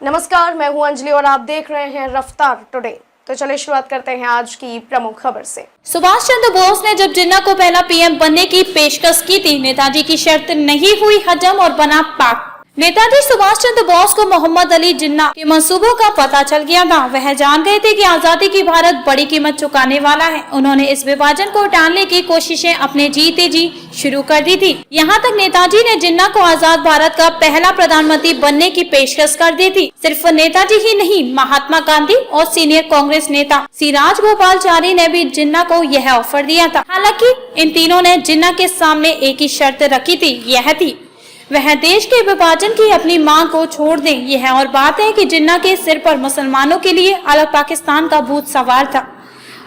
नमस्कार, मैं हूं अंजलि और आप देख रहे हैं रफ्तार टुडे। तो चलिए शुरुआत करते हैं आज की प्रमुख खबर से। सुभाष चंद्र बोस ने जब जिन्ना को पहला पीएम बनने की पेशकश की थी, नेताजी की शर्त नहीं हुई हजम और बना पाक। नेताजी सुभाष चंद्र बोस को मोहम्मद अली जिन्ना के मंसूबों का पता चल गया था। वह जान गए थे कि आजादी की भारत बड़ी कीमत चुकाने वाला है। उन्होंने इस विभाजन को टालने की कोशिशें अपने जीते जी शुरू कर दी थी। यहाँ तक नेताजी ने जिन्ना को आजाद भारत का पहला प्रधानमंत्री बनने की पेशकश कर दी थी। सिर्फ नेताजी ही नहीं, महात्मा गांधी और सीनियर कांग्रेस नेता सी राजगोपालाचारी ने भी जिन्ना को यह ऑफर दिया था। हालांकि इन तीनों ने जिन्ना के सामने एक ही शर्त रखी थी, यह थी वह देश के विभाजन की अपनी मांग को छोड़ दें। यह और बात है कि जिन्ना के सिर पर मुसलमानों के लिए अलग पाकिस्तान का भूत सवार था।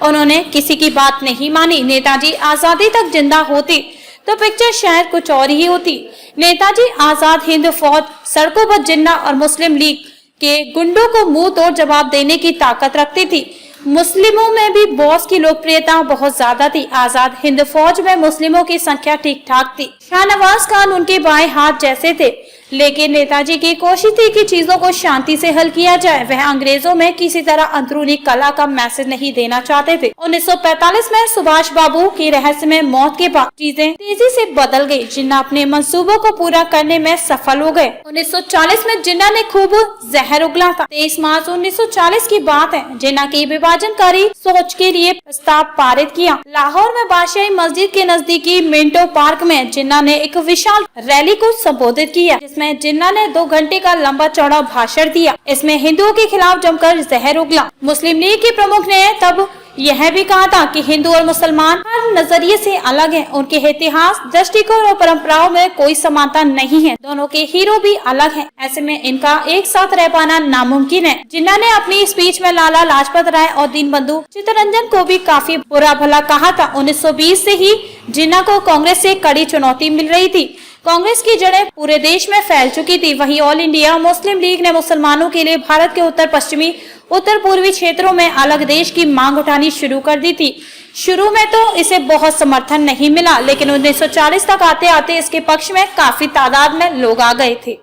उन्होंने किसी की बात नहीं मानी। नेताजी आजादी तक जिंदा होते तो पिक्चर शायद कुछ और ही होती। नेताजी आजाद हिंद फौज सड़कों पर जिन्ना और मुस्लिम लीग के गुंडों को मुंह तोड़ जवाब देने की ताकत रखती थी। मुस्लिमों में भी बोस की लोकप्रियता बहुत ज्यादा थी। आजाद हिंद फौज में मुस्लिमों की संख्या ठीक ठाक थी। शाहनवाज खान उनके बाएं हाथ जैसे थे, लेकिन नेताजी की कोशिश थी कि चीजों को शांति से हल किया जाए। वह अंग्रेजों में किसी तरह अंदरूनी कला का मैसेज नहीं देना चाहते थे। 1945 में सुभाष बाबू की रहस्यमय मौत के बाद चीजें तेजी से बदल गई। जिन्ना अपने मंसूबों को पूरा करने में सफल हो गए। 1940 में जिन्ना ने खूब जहर उगला था। 23 मार्च 1940 की बात है। जिन्ना की विभाजनकारी सोच के लिए प्रस्ताव पारित किया। लाहौर में बादशाही मस्जिद के नजदीकी मिंटो पार्क में जिन्ना ने एक विशाल रैली को संबोधित किया, जिसमें जिन्ना ने 2 घंटे का लंबा चौड़ा भाषण दिया। इसमें हिंदुओं के खिलाफ जमकर जहर उगला। मुस्लिम लीग के प्रमुख ने तब यह भी कहा था कि हिंदू और मुसलमान हर नजरिए से अलग हैं। उनके इतिहास, दृष्टिकोण और परंपराओं में कोई समानता नहीं है। दोनों के हीरो भी अलग हैं। ऐसे में इनका एक साथ रह पाना नामुमकिन है। जिन्ना ने अपनी स्पीच में लाला लाजपत राय और दीनबंधु चित्तरंजन को भी काफी बुरा भला कहा था। 1920 से ही जिन्ना को कांग्रेस से कड़ी चुनौती मिल रही थी। कांग्रेस की जड़ें पूरे देश में फैल चुकी थी। वहीं ऑल इंडिया मुस्लिम लीग ने मुसलमानों के लिए भारत के उत्तर पश्चिमी, उत्तर पूर्वी क्षेत्रों में अलग देश की मांग उठानी शुरू कर दी थी। शुरू में तो इसे बहुत समर्थन नहीं मिला, लेकिन 1940 तक आते आते इसके पक्ष में काफी तादाद में लोग आ गए थे।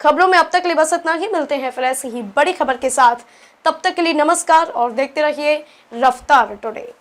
खबरों में अब तक के लिए बस इतना ही। मिलते हैं फिर ऐसी ही बड़ी खबर के साथ। तब तक के लिए नमस्कार और देखते रहिए रफ्तार टुडे।